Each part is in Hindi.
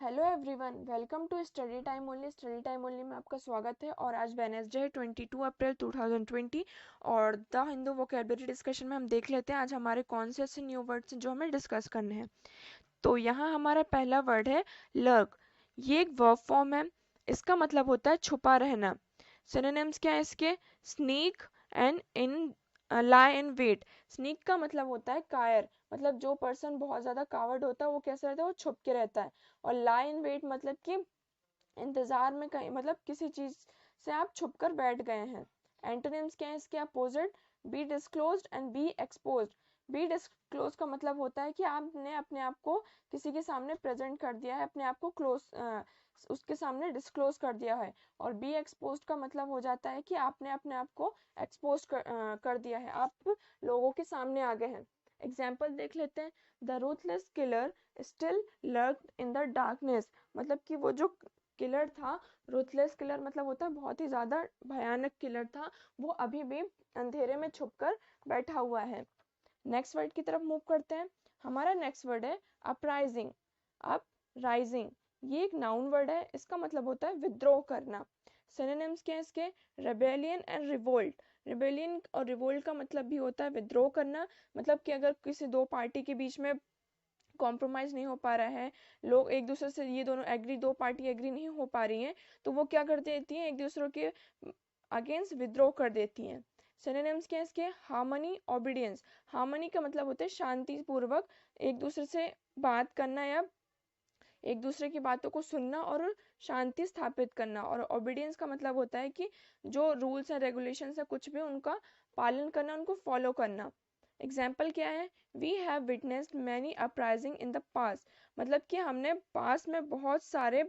Hello everyone, welcome to study time only में आपका स्वागत है। और आज वेडनेसडे है 22 अप्रैल 2020 और द हिंदू वोकेबलरी डिस्कशन में हम देख लेते हैं आज हमारे कौन से ऐसे न्यू वर्ड्स हैं जो हमें डिस्कस करने हैं। तो यहाँ हमारा पहला वर्ड है लर्क। ये एक वर्ब फॉर्म है। इसका मतलब होता है छुपा रहना। सिनोनिम्स क्या है इसके? Sneak and in lie in wait. Sneak का मतलब होता है कायर, मतलब जो पर्सन बहुत ज्यादा कावर्ड होता है वो कैसे रहता है, वो छुप के रहता है। और लाई इन वेट मतलब कि इंतजार में कहीं, मतलब किसी चीज से आप छुप कर बैठ गए हैं। एंटोनिम्स क्या है इसके opposite? B disclosed and B exposed. Be disclose का मतलब होता है कि आपने अपने आप को किसी के सामने प्रेजेंट कर दिया है, अपने आप को उसके सामने डिस्क्लोज कर दिया है। और बी एक्सपोज्ड का मतलब हो जाता है कि आपने अपने आप को एक्सपोज कर दिया है, आप लोगों के सामने आ गए हैं। एग्जाम्पल देख लेते हैं। The ruthless killer still lurked in the darkness. मतलब कि वो जो किलर था, रूथलेस किलर मतलब होता है बहुत ही ज्यादा भयानक किलर था, वो अभी भी अंधेरे में छुपकर बैठा हुआ है। नेक्स्ट वर्ड की तरफ मूव करते हैं। हमारा नेक्स्ट वर्ड है अपराइजिंग। अप राइजिंग, ये एक नाउन वर्ड है। इसका मतलब होता है विद्रोह करना। सिनोनिम्स क्या है इसके? Rebellion and revolt. रिबेलियन और रिवोल्ट का मतलब भी होता है विद्रोह करना। मतलब कि अगर किसी दो पार्टी के बीच में कॉम्प्रोमाइज नहीं हो पा रहा है, लोग एक दूसरे से, ये दोनों एग्री, दो पार्टी एग्री नहीं हो पा रही हैं, तो वो क्या कर देती हैं, एक दूसरे के अगेंस्ट विद्रोह कर देती हैं। सिनोनिम्स क्या है इसके? Harmony, obedience. हार्मनी का मतलब होता है शांति पूर्वक एक दूसरे से बात करना या एक दूसरे की बातों को सुनना और शांति स्थापित करना। और ओबीडियंस का मतलब होता है कि जो रूल्स एंड रेगुलेशंस है कुछ भी, उनका पालन करना, उनको फॉलो करना। एग्जाम्पल क्या है? We have witnessed many uprising in the past. मतलब कि हमने पास में बहुत सारे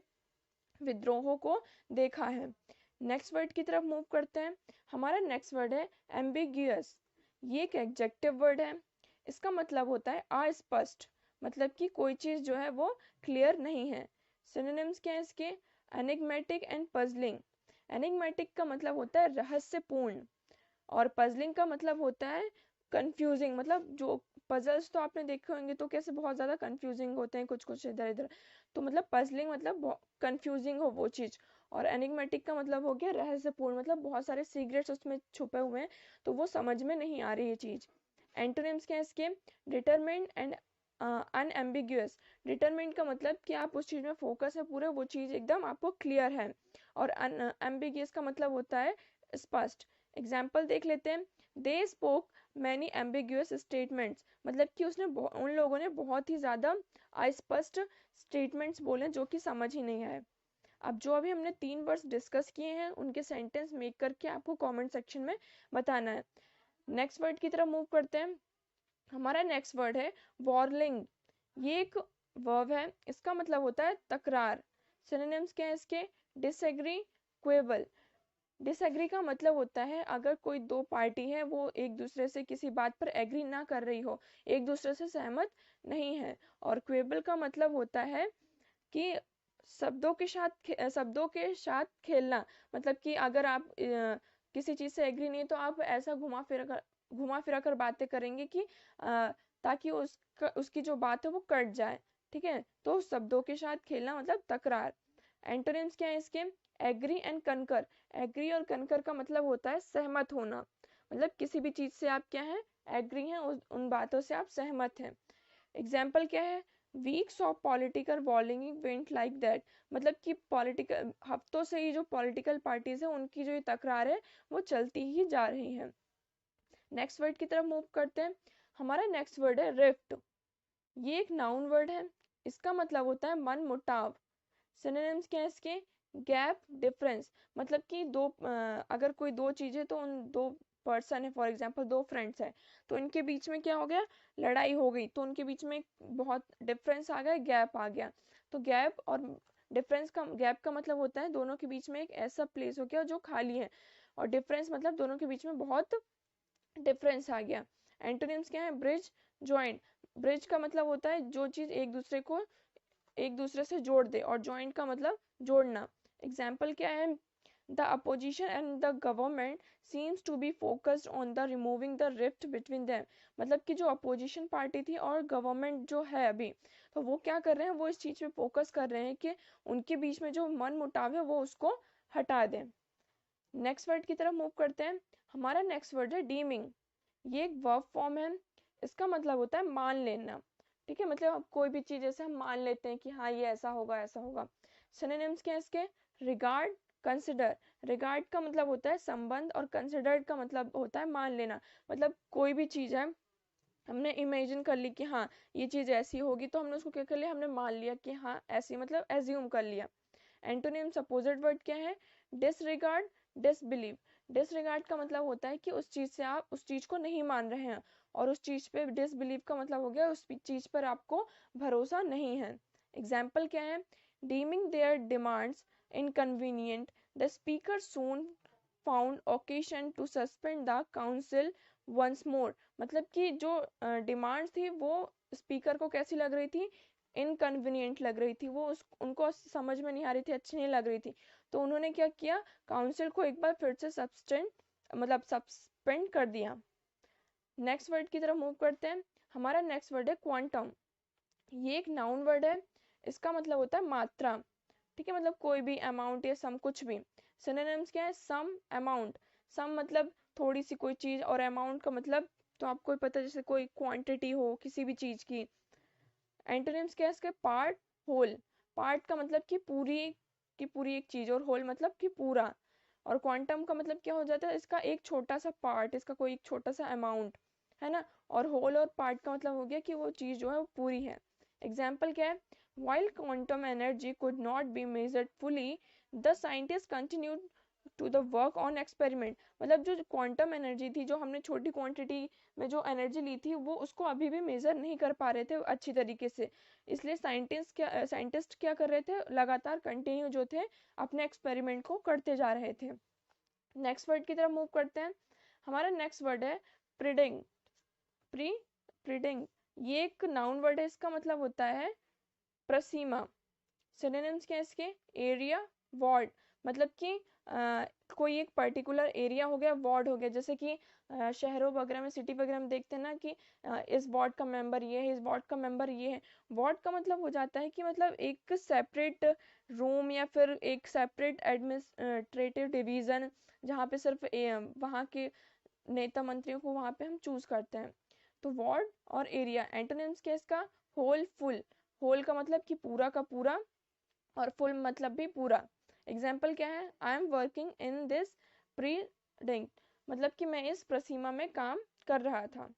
विद्रोहों को देखा है। नेक्स्ट वर्ड की तरफ मूव करते हैं। हमारा नेक्स्ट वर्ड है एम्बिग्यूअस। ये एक एडजेक्टिव वर्ड है। इसका मतलब होता है अस्पष्ट, मतलब कि कोई चीज जो है वो क्लियर नहीं है। सिनोनिम्स क्या है इसके? Enigmatic and puzzling. एनिग्मेटिक का मतलब होता है रहस्यपूर्ण, और पजलिंग का मतलब होता है कंफ्यूजिंग। मतलब जो पजल्स तो आपने देखे होंगे तो कैसे बहुत ज्यादा कंफ्यूजिंग होते हैं, कुछ कुछ इधर इधर। तो मतलब पजलिंग मतलब कंफ्यूजिंग हो वो चीज। और एनिग्मेटिक का मतलब हो गया रहस्यपूर्ण, मतलब बहुत सारे सीक्रेट्स उसमें छुपे हुए हैं, तो वो समझ में नहीं आ रही है चीज। एंटोनिम्स क्या है इसके? Determined and अनएम्बिग्यूअस। डिटरमिन्ड का मतलब कि आप उस चीज में फोकस है पूरे, वो चीज एकदम आपको क्लियर है। और अनएम्बिगियस का मतलब होता है स्पष्ट। एग्जाम्पल देख लेते हैं। They spoke many ambiguous statements. मतलब कि उन लोगों ने बहुत ही ज्यादा अस्पष्ट स्टेटमेंट्स बोले जो कि समझ ही नहीं आए। अब जो अभी हमने 3 वर्ड्स डिस्कस किए हैं उनके सेंटेंस मेक करके आपको कमेंट सेक्शन में बताना है। नेक्स्ट वर्ड की तरफ मूव करते हैं। हमारा नेक्स्ट वर्ड है वॉरलिंग। ये एक वर्ब है। इसका मतलब होता है तकरार। सिनोनिम्स क्या है इसके? डिसएग्री, क्वेबल। डिसएग्री का मतलब होता है अगर कोई दो पार्टी है वो एक दूसरे से किसी बात पर एग्री ना कर रही हो, एक दूसरे से सहमत नहीं है। और क्वेबल का मतलब होता है कि शब्दों के साथ खेलना। मतलब कि अगर आप किसी चीज से एग्री नहीं तो आप ऐसा घुमा फिरा कर बातें करेंगे कि ताकि उसकी जो बात है वो कट जाए। ठीक है, तो शब्दों के साथ खेलना मतलब तकरार। एंटोनिम्स क्या है इसके? Agree and concur. एग्री और कनकर का मतलब होता है सहमत होना। मतलब किसी भी चीज से आप क्या है, एग्री हैं, उन बातों से आप सहमत हैं। एग्जाम्पल क्या है? Weeks of political bowling went like that. मतलब कि पॉलिटिकल हफ्तों से ही जो पॉलिटिकल पार्टीज है उनकी जो ये तकरार है वो चलती ही जा रही है। नेक्स्ट वर्ड की तरफ मूव करते हैं। हमारा नेक्स्ट वर्ड है रिफ्ट। ये एक नाउन वर्ड है। इसका मतलब होता है मन मुटाव। सिनोनिम्स क्या है इसके? Gap, difference. मतलब कि अगर कोई दो चीजें, तो उन दो पर्सन है, फॉर एग्जांपल दो फ्रेंड्स है, तो इनके बीच में क्या हो गया, लड़ाई हो गई, तो उनके बीच में बहुत डिफरेंस आ गया, गैप आ गया। तो गैप और गैप का मतलब होता है दोनों के बीच में एक ऐसा प्लेस हो गया जो खाली है। और डिफरेंस मतलब दोनों के बीच में बहुत डिफरेंस आ गया। एंटोनिम्स क्या है? Bridge, joint. ब्रिज का मतलब होता है जो चीज एक दूसरे से जोड़ दे, और जॉइंट का मतलब जोड़ना। एग्जाम्पल क्या है? The opposition and the government seems to be focused on the removing the rift between them. मतलब कि जो अपोजिशन पार्टी थी और गवर्नमेंट जो है अभी, तो वो क्या कर रहे हैं, वो इस चीज पे फोकस कर रहे हैं कि उनके बीच में जो मन मुटाव है वो उसको हटा दें। नेक्स्ट वर्ड की तरफ मूव करते हैं। हमारा नेक्स्ट वर्ड है डीमिंग। ये एक वर्ब फॉर्म है। इसका मतलब होता है मान लेना। ठीक है, मतलब अब कोई भी चीज जैसे हम मान लेते हैं कि हाँ ये ऐसा होगा ऐसा होगा। सिनोनिम्स क्या है इसके? Regard, consider. रिगार्ड का मतलब होता है संबंध और कंसिडर्ड का मतलब होता है मान लेना। मतलब कोई भी चीज है, हमने इमेजिन कर ली कि हाँ ये चीज ऐसी होगी, तो हमने उसको क्या कर लिया, हमने मान लिया कि हाँ ऐसी, मतलब एज्यूम कर लिया। एंटोनिम्स अपोजिट वर्ड क्या है? Disregard, disbelieve. डिसरिगार्ड का मतलब होता है कि उस चीज से आप उस चीज को नहीं मान रहे हैं, और उस चीज पे डिसबिलीव का मतलब हो गया उस चीज पर आपको भरोसा नहीं है। एग्जाम्पल क्या है? Deeming their demands inconvenient, the speaker soon found occasion to suspend the council once more. मतलब कि जो डिमांड्स थी वो स्पीकर को कैसी लग रही थी? इनकन्वीनियंट लग रही थी, वो उनको समझ में नहीं आ रही थी, अच्छी नहीं लग रही थी। तो उन्होंने क्या किया, काउंसिल को एक बार फिर से सस्पेंड कर दिया। नेक्स्ट वर्ड की तरफ मूव करते हैं। हमारा नेक्स्ट वर्ड है क्वांटम। ये एक नाउन वर्ड है। इसका मतलब होता है मात्रा। ठीक है, मतलब कोई भी अमाउंट या सम, कुछ भी। सिनोनिम्स क्या है? सम, अमाउंट। सम मतलब थोड़ी सी कोई चीज, और अमाउंट का मतलब तो आपको पता है, जैसे कोई क्वांटिटी हो किसी भी चीज की। एंटोनिम्स क्या है इसके? Part, whole. पार्ट का मतलब कि पूरी एक चीज, और होल मतलब कि पूरा। और क्वांटम का मतलब क्या हो जाता है? इसका एक छोटा सा पार्ट, इसका कोई एक छोटा सा अमाउंट, है ना। और होल और पार्ट का मतलब हो गया कि वो चीज जो है वो पूरी है। एग्जाम्पल क्या है? While quantum energy could not be measured fully, the scientists continued to the work on experiment। मतलब जो क्वांटम एनर्जी थी, जो हमने छोटी क्वांटिटी में जो एनर्जी ली थी, वो उसको अभी भी मेजर नहीं कर पा रहे थे अच्छी तरीके से। इसलिए साइंटिस्ट क्या कर रहे थे? लगातार कंटिन्यू जो थे अपने एक्सपेरिमेंट को करते जा रहे थे। नेक्स्ट वर्ड की तरफ मूव करते हैं। हमारा नेक्स्ट वर्ड है प्रिडिंग। प्रिडिंग ये एक नाउन वर्ड है। इसका मतलब होता है प्रसीमा। सिनोनिम्स क्या है इसके? Area, ward. मतलब कि कोई एक पर्टिकुलर एरिया हो गया, वार्ड हो गया। जैसे कि शहरों वगैरह में, सिटी वगैरह में देखते हैं ना कि इस वार्ड का मेंबर ये है, इस वार्ड का मेंबर ये है। वार्ड का मतलब हो जाता है कि मतलब एक सेपरेट रूम, या फिर एक सेपरेट एडमिनिस्ट्रेटिव डिवीजन, जहाँ पे सिर्फ वहाँ के नेता मंत्रियों को वहाँ पे हम चूज करते हैं। तो वार्ड और एरिया। एंटोनिम्स क्या है इसका? Whole, full. होल का मतलब कि पूरा का पूरा, और फुल मतलब भी पूरा। एग्जाम्पल क्या है? I am working in this प्रीडिंग। मतलब कि मैं इस प्रसीमा में काम कर रहा था।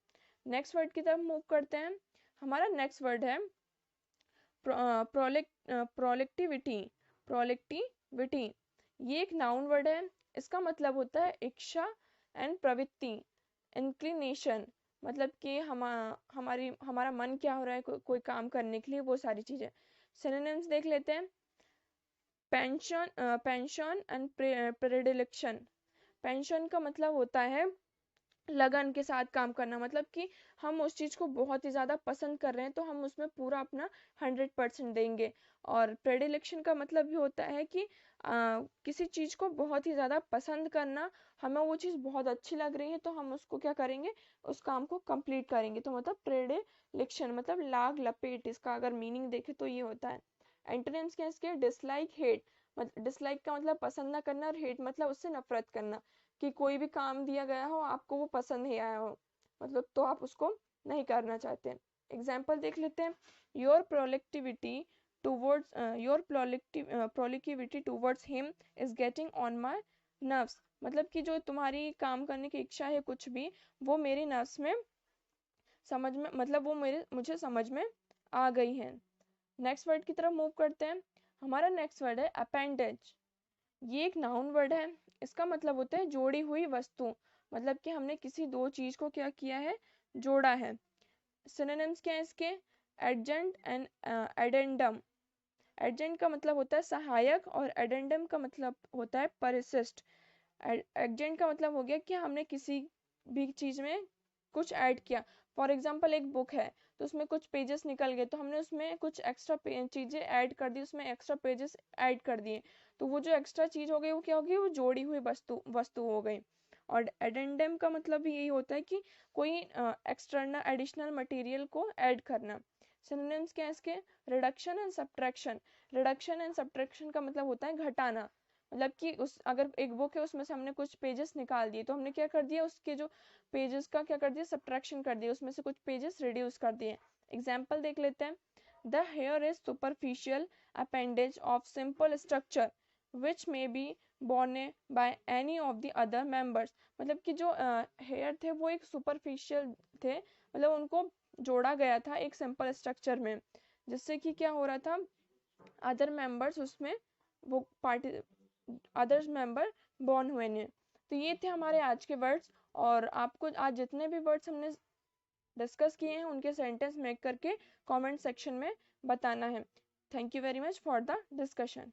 नेक्स्ट वर्ड की तरफ मूव करते हैं। हमारा नेक्स्ट वर्ड है प्रोलेक्टिविटी। प्रोलेक्टिविटी ये एक नाउन वर्ड है। इसका मतलब होता है इच्छा एंड प्रवृत्ति, इंक्लिनेशन। मतलब कि हमारा मन क्या हो रहा है कोई काम करने के लिए, वो सारी चीजें। सिनोनिम्स देख लेते हैं। Pension and प्रेडिलेक्शन। पेंशन का मतलब होता है लगन के साथ काम करना, मतलब कि हम उस चीज को बहुत ही ज्यादा पसंद कर रहे हैं, तो हम उसमें पूरा अपना 100% देंगे। और प्रेडिलेक्शन का मतलब भी होता है कि किसी चीज को बहुत ही ज्यादा पसंद करना, हमें वो चीज बहुत अच्छी लग रही है, तो हम उसको क्या करेंगे, उस काम को कंप्लीट करेंगे। तो मतलब प्रेडिलेक्शन मतलब लाग लपेट, इसका अगर मीनिंग देखे तो ये होता है। एंटोनिम्स क्या है इसके? Dislike, hate. डिसलाइक का मतलब पसंद ना करना, और हेट मतलब उससे नफरत करना, कि कोई भी काम दिया गया हो, आपको वो पसंद नहीं आया हो, मतलब तो आप उसको नहीं करना चाहते। एग्जाम्पल देख लेते हैं। Your productivity towards your productivity towards him is getting on my nerves. मतलब कि जो तुम्हारी काम करने की इच्छा है कुछ भी, वो मेरे नर्व्स में समझ में, मतलब वो मुझे समझ में आ गई है। नेक्स्ट वर्ड की तरफ मूव करते हैं। हमारा नेक्स्ट वर्ड है अपेंडेज। ये एक नाउन वर्ड है। इसका मतलब होता है जोड़ी हुई वस्तु। मतलब कि हमने किसी दो चीज को क्या किया है, जोड़ा है। सिनोनिम्स क्या है इसके? एडजेंट एंड एडेंडम। एडजेंट का मतलब होता है सहायक, और एडेंडम का मतलब होता है परिशिष्ट। एडजेंट का मतलब हो गया कि हमने किसी भी चीज में कुछ ऐड किया। फॉर एग्जाम्पल एक बुक है, तो उसमें कुछ पेजेस निकल गए, तो हमने उसमें कुछ एक्स्ट्रा चीज़ें ऐड कर दी, उसमें एक्स्ट्रा पेजेस ऐड कर दिए, तो वो जो एक्स्ट्रा चीज़ हो गई वो क्या हो गई, वो जोड़ी हुई वस्तु हो गई। और एडेंडम का मतलब भी यही होता है कि कोई एक्सटर्नल एडिशनल मटेरियल को ऐड करना। सिनोनिम्स क्या है इसके, reduction and subtraction. Reduction and subtraction का मतलब होता है घटाना, मतलब कि उस अगर एक बुक है उसमें से हमने कुछ पेजेस निकाल दिए, तो हमने क्या कर दिया, उसके जो पेजेस का क्या कर दिया, सब्ट्रैक्शन कर दिया, उसमें से कुछ पेजेस रिड्यूस कर दिए। एग्जाम्पल देख लेते हैं। The here is superficial appendage of simple structure which may be borne by any of the other members। मतलब कि जो हेयर थे वो एक सुपरफिशियल थे, मतलब उनको जोड़ा गया था एक सिंपल स्ट्रक्चर में, जिससे कि क्या हो रहा था, अदर मेंबर्स उसमें वो पार्टी अदर्स मेंबर बॉर्न हुए नहीं। तो ये थे हमारे आज के वर्ड्स, और आपको आज जितने भी वर्ड्स हमने डिस्कस किए हैं उनके सेंटेंस मेक करके कमेंट सेक्शन में बताना है। Thank you very much for the discussion.